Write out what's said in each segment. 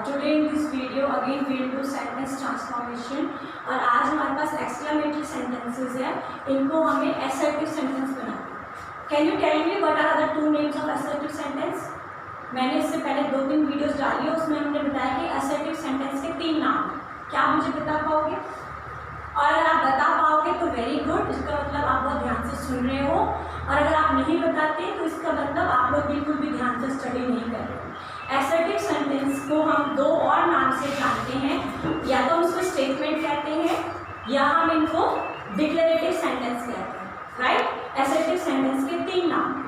Today in this video again we will do sentence transformation. और आज हमारे पास exclamatory sentences है, इनको हमें असर्टिव सेंटेंस बनाना है। Can you tell me what are the two names of assertive sentence? मैंने इससे पहले 2-3 वीडियोस डाली है, उसमें हमने बताया कि असर्टिव सेंटेंस के 3 नाम हैं। क्या आप मुझे बता पाओगे? और अगर आप बता पाओगे तो वेरी गुड, इसका मतलब आप बहुत ध्यान से सुन रहे हो। और अगर आप नहीं बताते तो इसका मतलब आप लोग बिल्कुल भी ध्यान से स्टडी नहीं कर रहे हो। असर्टिव सेंटेंस को हम 2 और नाम से जानते हैं, या तो हम उसको स्टेटमेंट कहते हैं या हम इनको डिक्लेरेटिव सेंटेंस कहते हैं, राइट। असर्टिव सेंटेंस के 3 नाम।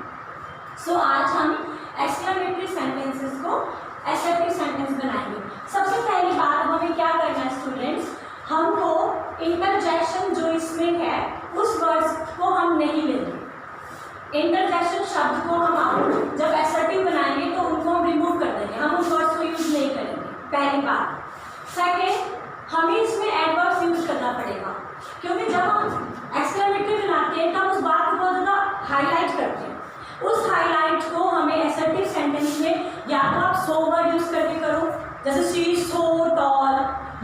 सो आज हम एक्सक्लेमेटरी सेंटेंसेस को असर्टिव सेंटेंस बनाएंगे। सबसे पहली बात हमें क्या करना है स्टूडेंट्स, हमको इंटरजेक्शन जो इसमें है उस वर्ड्स को हम नहीं लेंगे। इंटरजेक्शन शब्द को हम जब असर्टिव बनाएंगे तो उनको हम रिमूव कर देंगे, हम उस वर्ड्स को यूज नहीं करेंगे, पहली बात। सेकेंड, हमें इसमें एडवर्ब्स यूज करना पड़ेगा, क्योंकि जब हम एक्सक्लेमेटरी बनाते हैं तो हम उस बात को बहुत ज़्यादा हाईलाइट करते हैं। उस हाईलाइट को हमें असर्टिव सेंटेंस में या तो आप सो वर्ड यूज करके करो, जैसे शी इज सो टॉल,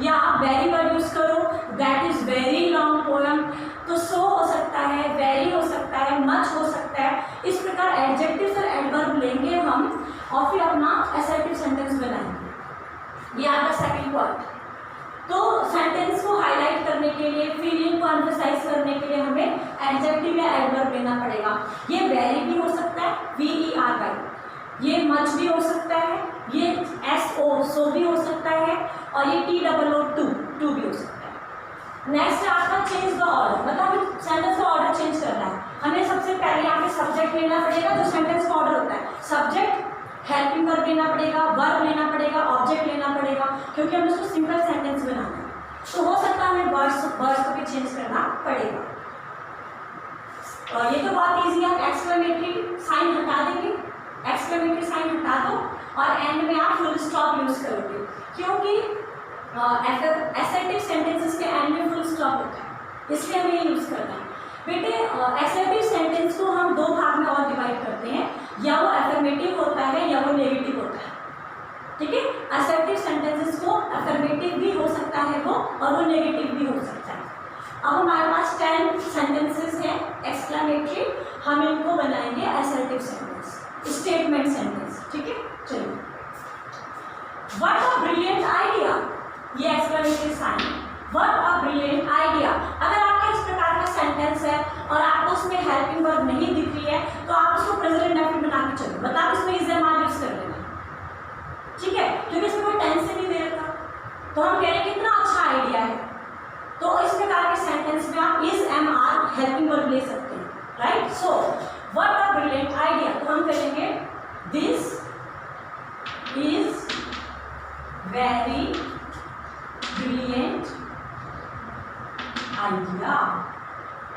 या आप वेरी वर्ड यूज करो, that is very long poem. तो सो हो सकता है, वेरी हो सकता है, मच हो सकता है। इस प्रकार एडजेक्टिव्स और एडवर्ब लेंगे हम और फिर अपना असर्टिव सेंटेंस बनाएंगे। ये आपका सेकंड पॉइंट। तो सेंटेंस को हाईलाइट करने के लिए, फीलिंग को एम्फसाइज करने के लिए हमें एडजेक्टिव या एडवर्ब लेना पड़ेगा। ये वेरी भी हो सकता है, VERY, ये मच भी हो सकता है, ये SO सो भी हो सकता है, और ये TOO टू भी हो सकता है। नेक्स्ट है आपका चेंज द ऑर्डर, मतलब सेंटेंस का ऑर्डर चेंज करना है। हमें सबसे पहले यहाँ पे सब्जेक्ट लेना पड़ेगा, जो सेंटेंस का ऑर्डर होता है। सब्जेक्ट, हेल्पिंग वर्ब लेना पड़ेगा, वर्ब लेना पड़ेगा, ऑब्जेक्ट लेना पड़ेगा, क्योंकि हमें उसको सिंपल सेंटेंस बनाना है। तो हो सकता है हमें वर्ड्स को भी चेंज करना पड़ेगा। और ये तो बहुत ईजी है, आप एक्सक्लेमेटरी साइन हटा देंगे, एक्सक्लेमेटरी साइन हटा दो और एंड में आप फुल स्टॉप यूज करोगे, क्योंकि असर्टिव सेंटेंसेस के एंड में फुल स्टॉप होता है, इसलिए हमें यूज करना है। बेटे असर्टिव सेंटेंस को हम 2 भाग में और डिवाइड करते हैं, या वो अफर्मेटिव होता है या वो नेगेटिव होता है, ठीक है। असर्टिव सेंटेंसेस को अफर्मेटिव भी हो सकता है वो, और वो नेगेटिव भी हो सकता है। अब हमारे पास 10 सेंटेंसेस हैं एक्सक्लेमेटरी, हम इनको बनाएंगे असर्टिव सेंटेंस, स्टेटमेंट सेंटेंस, ठीक है। चलिए, व्हाट अ ब्रिलियंट आइडिया, ये एक्सक्लेमेटरी साइन है, व्हाट अ ब्रिलियंट आइडिया। अगर आपका इस प्रकार का सेंटेंस है और आपको उसमें हेल्पिंग वर्ब नहीं दिख रही है तो आप उसको प्रेजेंट डेफिनेट बना के चलो, मतलब इसमें इज एम आर यूज कर लेना, ठीक है, क्योंकि इसमें कोई टेंस नहीं दे रखा। तो हम कह रहे हैं कितना अच्छा आइडिया है, तो इस प्रकार के सेंटेंस में आप is am are helping verb ले सकते हैं, right. So what a brilliant idea, तो हम कहेंगे this is very brilliant idea.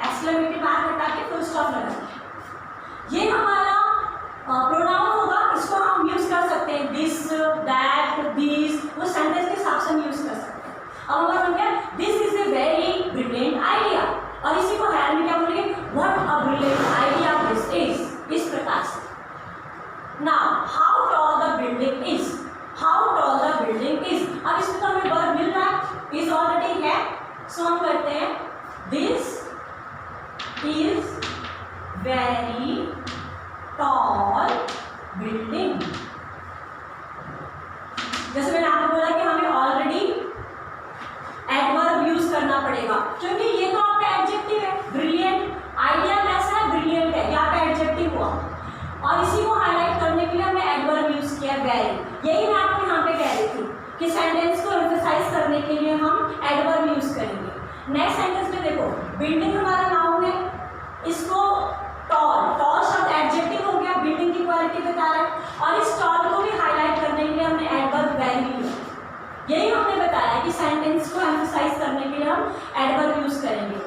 Exclamatory mark हटा के फुल स्टॉप लगा के, ये हमारा प्रोनाउन होगा, इसको हम यूज कर सकते हैं दिस, दैट, दिस, वो सेंटेंस के हिसाब से हम यूज कर सकते हैं। अब हमारा हो गया this is a very brilliant idea, और इसी को हेल्प में क्या बोलेंगे, what a brilliant idea this is, इस प्रकार से। Now how tall the building is, how tall the building is. अब इसमें तो हमें वर्ब मिल रहा है, इज ऑलरेडी है, सो हम करते हैं this is very tall building. जैसे मैंने आपको बोला कि हमें ऑलरेडी एडवर्ब यूज करना पड़ेगा, क्योंकि ये तो आपका एडजेक्टिव है। ब्रिलियंट आइडिया कैसा है, ब्रिलियंट है, ये आपका एडजेक्टिव हुआ, और इसी को हाईलाइट करने के लिए हमने एडवर्ब यूज किया वेरी। यही मैं आपको यहाँ पे कह रही थी कि सेंटेंस को एम्फसाइज करने के लिए हम एडवर्ब यूज करेंगे। नेक्स्ट सेंटेंस में देखो, बिल्डिंग हमारा नाउन है, इसको टॉल शब्द एडजेक्टिव हो गया, बिल्डिंग की क्वालिटी बता रहा है, और इस टॉल को भी हाईलाइट करने के लिए हमने एडवर्ब वेरी लिया। यही हमने बताया कि सेंटेंस को एम्फसाइज करने के लिए हम एडवर्ब यूज करेंगे।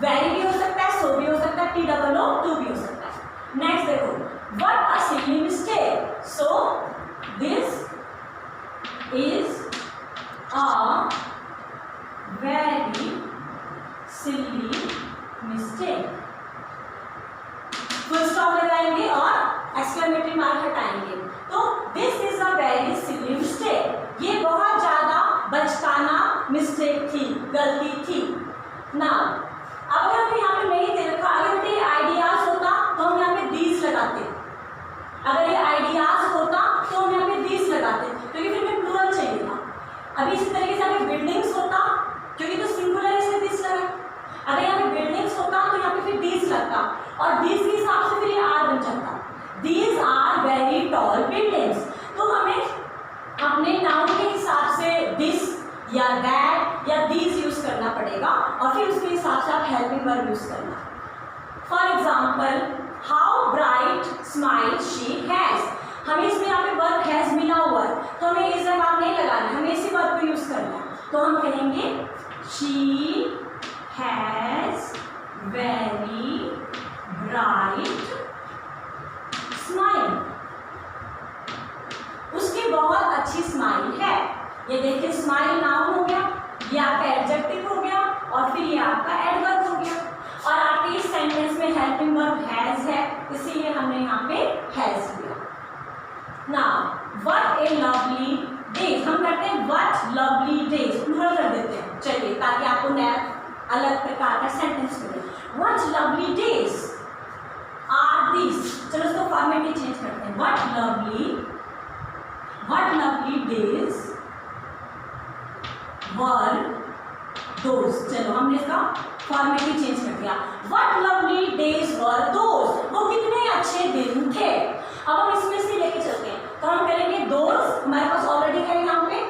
वेरी भी हो सकता है, सो भी हो सकता है, TOO भी हो सकता है। नेक्स्ट देखो, what a silly mistake, so this is a very silly mistake. Full stop लगाएंगे और एक्सक्लेमेटरी मार्क हटाएंगे, तो this is a very silly mistake, ये गलती थी। ना अब अगर हमने यहाँ पे नहीं दे रखा, अगर ये आइडियाज होता तो हम यहाँ पे दीज लगाते, अगर ये आइडियाज होता तो हम यहाँ पे दीज लगाते, क्योंकि फिर हमें प्लूरल चाहिए था। अभी इसी तरीके से यहाँ पे बिल्डिंग्स होता, क्योंकि तो सिंगुलर इसलिए दीज लगा, अगर यहाँ पे बिल्डिंग्स होता तो यहाँ पे फिर दीज लगता, और दीज के हिसाब से फिर ये आर बन जाता, these are very tall buildings. तो हमें अपने नाउन के हिसाब से दिस या दैट या दीज यूज करना पड़ेगा, और फिर उसके हिसाब से आप हेल्पिंग वर्ब यूज करना। For example, how bright smile she has, हमें इसमें यहाँ पे वर्ब हैज मिला हुआ है, तो हमें इस जगह नहीं लगाना, हमें इसी वर्ब को यूज करना है। तो हम कहेंगे she has very bright smile, उसकी बहुत अच्छी स्माइल है। ये देखिए स्माइल नाउन हो गया, ये आपका एडजेक्टिव हो गया, और फिर ये आपका एडवर्ब हो गया, और आपके इस सेंटेंस में हेल्पिंग वर्ब हैज है, इसीलिए हमने यहाँ पे हैज दिया। Now what A lovely days, हम करते हैं व्हाट लवली डेज, प्लूरल कर देते हैं, चलिए ताकि आपको नया अलग प्रकार का सेंटेंस मिले। What lovely days are this, चलो उसको फॉर्मेट ही चेंज करते हैं, what lovely days were those, चलो हमने इसका फॉर्मेट ही चेंज कर दिया, what lovely days were those, वो कितने अच्छे दिन थे। अब हम इसमें से लेके चलते हैं, तो हम करेंगे दोज, हमारे पास ऑलरेडी है यहाँ पे,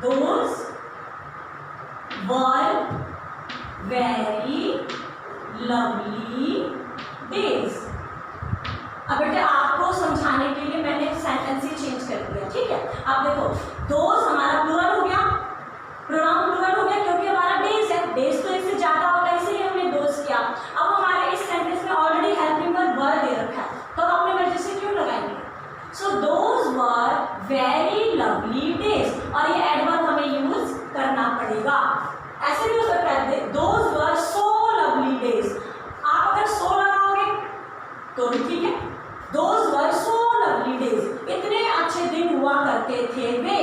those were very lovely days. अब बेटे आपको समझाने के लिए मैंने सेंटेंस ही चेंज कर दिया, ठीक है। अब देखो दोज हमारा प्लूरल हो गया, प्रोनाउन प्लूरल हो गया, क्योंकि हमारा डेज है, डेज तो इससे ज्यादा होता है, इसीलिए हमने दोज किया। अब हमारे इस सेंटेंस में ऑलरेडी हेल्पिंग वर्ब वर दे रखा है, तो हम अपने मर्जी से क्यों लगाएंगे। So those were very lovely days, और ये एडवर्ब हमें यूज करना पड़ेगा। ऐसे भी हो सकता है those were so lovely days, आप अगर सो लगाओगे तो भी ठीक है, those were so lovely days, इतने अच्छे दिन हुआ करते थे वे,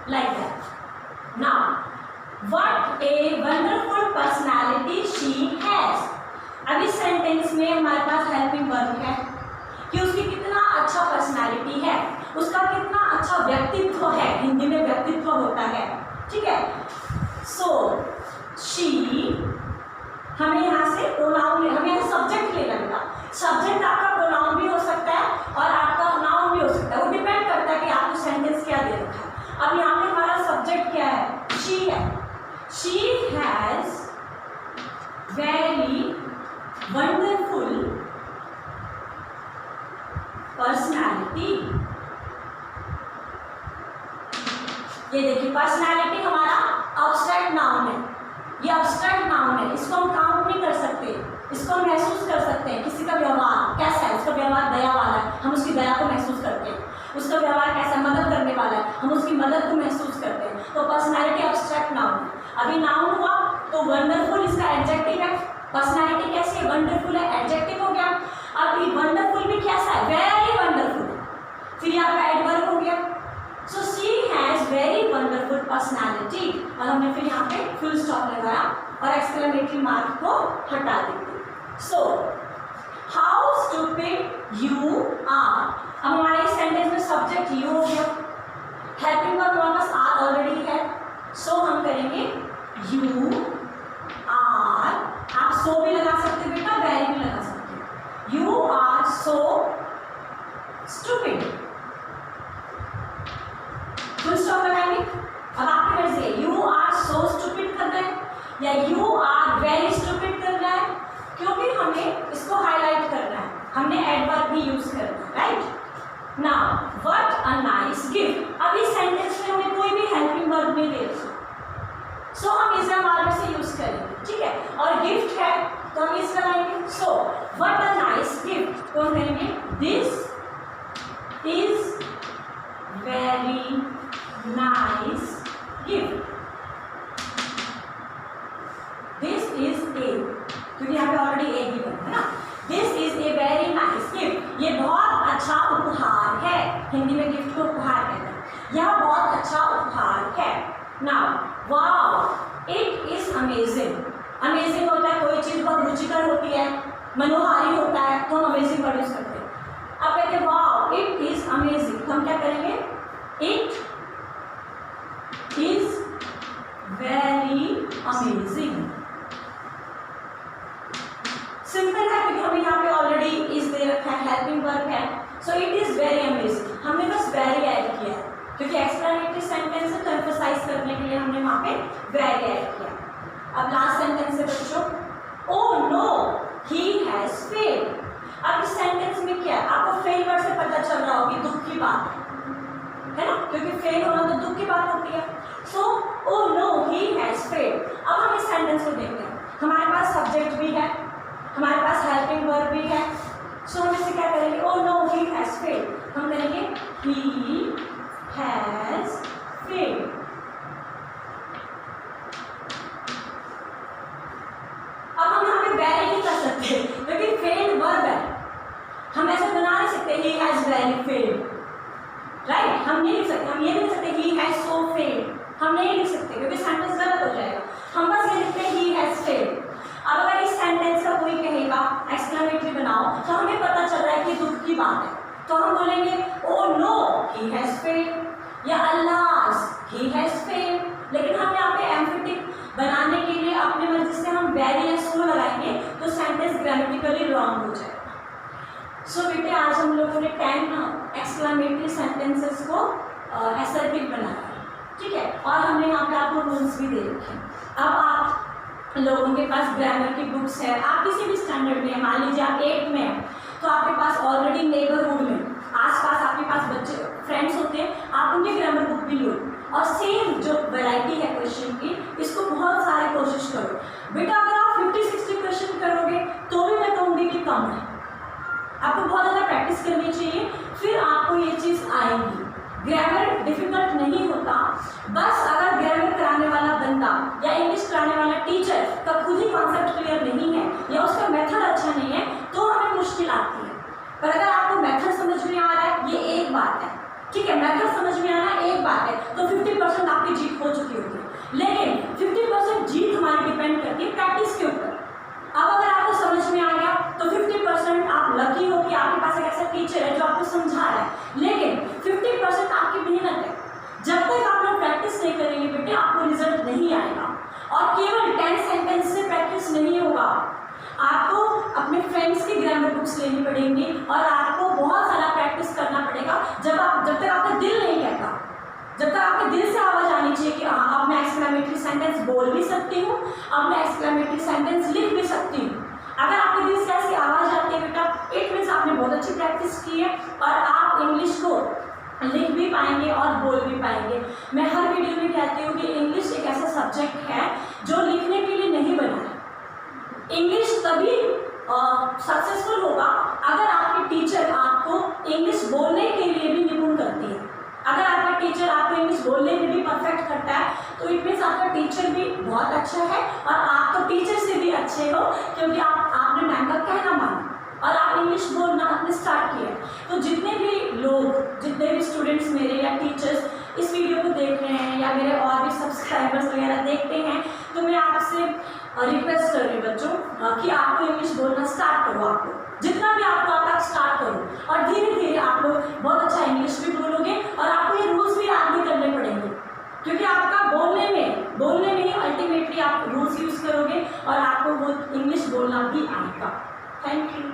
like that. Now, what a wonderful personality she has. अब इस सेंटेंस में हमारे पास हेल्पिंग वर्ब है कि उसकी कितना अच्छा पर्सनालिटी है, उसका कितना अच्छा व्यक्तित्व है, हिंदी में व्यक्तित्व होता है, ठीक है। सो शी, हमें यहाँ से प्रोनाउन, हमें यहाँ सब्जेक्ट लेना होगा, सब्जेक्ट आपका प्रोनाउन भी हो सकता है और आपका नाउन भी हो सकता है, वो डिपेंड करता है कि आपको सेंटेंस क्या दे रखा है। अब यहाँ पे हमारा सब्जेक्ट क्या है, शी है, she has very wonderful personality. ये देखिए पर्सनैलिटी हमारा अब्स्ट्रैक्ट नाउन है, ये अब्स्ट्रैक्ट नाउन है, इसको हम काउंट नहीं कर सकते, इसको हम महसूस कर सकते हैं। किसी का व्यवहार कैसा है, उसका व्यवहार दया वाला है, हम उसकी दया को महसूस करते हैं, उसका व्यवहार कैसा मदद करने वाला है, हम उसकी मदद को महसूस करते हैं। तो पर्सनैलिटी अब्स्ट्रैक्ट नाउन है। अभी नाउन हुआ तो वंडरफुल इसका एडजेक्टिव है, पर्सनैलिटी कैसी है, वंडरफुल है, एडजेक्टिव हो गया। अब ये वंडरफुल भी कैसा है, वेरी वंडरफुल, फिर आपका एडवर्ब हो गया। So she has very wonderful personality, और हमने फिर यहाँ पे फुल स्टॉप लगाया और एक्सक्लेमेटरी मार्क को हटा देंगे। So how stupid you are, अब हमारे इस सेंटेंस में सब्जेक्ट यू हो गया, हेल्पिंग वर्ब हमारे पास आर ऑलरेडी है, सो हम करेंगे यू आर, आप सो भी लगा सकते हैं बेटा, वेरी भी लगा सकते हैं, you are so stupid, full stop लगाएंगे। अब आपकी मर्जी है, यू आर सो स्टूपिड करना है या यू आर वेरी स्टूपिड करना है, क्योंकि हमें इसको हाईलाइट करना है, हमने एडवर्ब भी यूज करना है, right. Now what a nice gift, अब इस सेंटेंस में हमें कोई भी हेल्पिंग वर्ब नहीं दे रखा, सो हम इस वर्ब से यूज करेंगे, ठीक है। और गिफ्ट है तो हम इस लगाएंगे, सो व्हाट अ नाइस गिफ्ट, तो हम कहेंगे this is very nice gift, this is a, क्योंकि यहाँ पे ऑलरेडी ए गिवन है ना, this is a very nice gift, ये बहुत अच्छा उपहार है, हिंदी में गिफ्ट को उपहार कहते हैं, यह बहुत अच्छा उपहार है। Now wow it is amazing. Amazing होता है कोई चीज़ बहुत रुचिकर होती है, मनोहारी होता है, तो हम अमेजिंग वर्ड यूज करते हैं। अब कहते हैं वाओ इट इज अमेजिंग, तो हम क्या करेंगे? It is very amazing. Simple है क्योंकि हमें यहाँ पे ऑलरेडी इज दे रखा है, हेल्पिंग वर्ब है, so it is very amazing. हमने बस वेरी ऐड किया है क्योंकि एक्सप्लेनेटरी सेंटेंस है तो एम्फसाइज करने के लिए हमने वहाँ पे वेरी ऐड किया। अब लास्ट सेंटेंस है बच्चों, oh no he has failed. अब इस सेंटेंस में क्या है? आपको फेल वर्ड से पता चल रहा होगी दुख की बात है ना, क्योंकि फेल होना तो दुख की बात होती है। So oh no he has failed. अब हम इस सेंटेंस को देखते हैं, हमारे पास सब्जेक्ट भी है, हमारे पास हेल्पिंग वर्ब भी है, सो हम इसे क्या करेंगे? Oh no he has failed, हम करेंगे ही हैज फेल्ड। अब हम यहाँ पे वेरी नहीं कर सकते क्योंकि फेल्ड वर्ब है, हम ऐसा बना नहीं सकते he has very failed, right? हम नहीं लिख सकते, हम ये नहीं लिख सकते ही हैज सो फेल्ड, हम नहीं लिख सकते क्योंकि सेंटेंस गलत हो जाएगा। हम बस ये लिखते हैं ही हैज फेल्ड। अब अगर इस सेंटेंस का कोई कहेगा एक्सक्लेमेटरी बनाओ तो हमें पता चल रहा है कि दुख की बात है, तो हम बोलेंगे oh no he has failed या अल्लाह ही हैज फेल्ड। लेकिन हम यहाँ पे एम्फेटिक बनाने के लिए अपने मर्जी से हम वेरी या सो लगाएंगे तो सेंटेंस ग्रामेटिकली रॉन्ग हो जाएगा। सो बेटे आज हम लोगों ने 10 एक्सक्लेमेटरी सेंटेंसेस को असर्टिव बनाया, ठीक है, और हमने यहाँ पे आपको रूल्स भी दे रखे हैं। अब आप लोगों के पास ग्रामर की बुक्स है, आप किसी भी स्टैंडर्ड में है, मान लीजिए आप 8th में हैं तो आपके पास ऑलरेडी नेबरहुड में आसपास आपके पास बच्चे फ्रेंड्स होते हैं, आप उनकी ग्रामर बुक भी लो और सेम जो वैरायटी है क्वेश्चन की इसको बहुत सारे कोशिश करो। बेटा अगर आप 50-60 क्वेश्चन करोगे तो भी मैं कहूँगी कि कम है, आपको बहुत ज़्यादा प्रैक्टिस करनी चाहिए, फिर आपको ये चीज़ आएगी। ग्रामर डिफिकल्ट नहीं होता, बस अगर ग्रामर कराने वाला बंदा या इंग्लिश कराने वाला टीचर का खुद ही कॉन्सेप्ट क्लियर नहीं है या उसका मेथड अच्छा नहीं है तो हमें मुश्किल आती है। पर अगर आपको मेथड समझ में आ रहा है ये एक बात है, ठीक है, मेथड समझ में आना एक बात है, तो 50% आपकी जीत हो चुकी होगी। लेकिन 50% जीत हमारी डिपेंड करती है प्रैक्टिस के ऊपर। अब अगर आपको समझ में आ गया तो 50% आप लकी हो कि आपके पास एक ऐसा टीचर है जो आपको समझा रहा है, लेकिन 50% आपकी मेहनत है। जब तक आप लोग प्रैक्टिस नहीं करेंगे बेटे आपको रिजल्ट नहीं आएगा। और केवल 10 सेंटेंस से प्रैक्टिस नहीं होगा, आपको अपने फ्रेंड्स की ग्रामर बुक्स लेनी पड़ेंगी और आपको बहुत सारा प्रैक्टिस करना पड़ेगा। जब तक आपका दिल नहीं कहता, जब तक आपके दिल से आवाज़ आनी चाहिए कि हाँ अब मैं एक्सक्लेमेटरी सेंटेंस बोल भी सकती हूँ, अब मैं एक्सक्लेमेटरी सेंटेंस लिख भी सकती हूँ। अगर आपके दिल से ऐसी आवाज़ आती है बेटा इट मीन्स आपने बहुत अच्छी प्रैक्टिस की है और आप इंग्लिश को लिख भी पाएंगे और बोल भी पाएंगे। मैं हर वीडियो में कहती हूँ कि इंग्लिश एक ऐसा सब्जेक्ट है जो लिखने के लिए नहीं बना है। इंग्लिश तभी सक्सेसफुल होगा अगर आपके टीचर आपको इंग्लिश बोलने के लिए भी निपुण करती है। अगर आपका टीचर आपको इंग्लिश बोलने में भी परफेक्ट करता है तो इट मीन्स आपका टीचर भी बहुत अच्छा है और आप तो टीचर से भी अच्छे हो क्योंकि आपने मैम का कहना माना और आप इंग्लिश बोलना आपने स्टार्ट किया। तो जितने भी लोग, जितने भी स्टूडेंट्स मेरे या टीचर्स इस वीडियो को देख रहे हैं या मेरे और भी सब्सक्राइबर्स वगैरह देखते हैं तो मैं आपसे रिक्वेस्ट कर रही हूँ बच्चों कि आपको इंग्लिश बोलना स्टार्ट करो। आपको जितना भी आपको आता है स्टार्ट करो और धीरे धीरे आप लोग बहुत अच्छा इंग्लिश भी बोलोगे और आपको ये रूल्स भी याद भी करने पड़ेंगे क्योंकि आपका बोलने में ही अल्टीमेटली आप रूल्स यूज़ करोगे और आपको वो इंग्लिश बोलना भी आएगा। Thank you.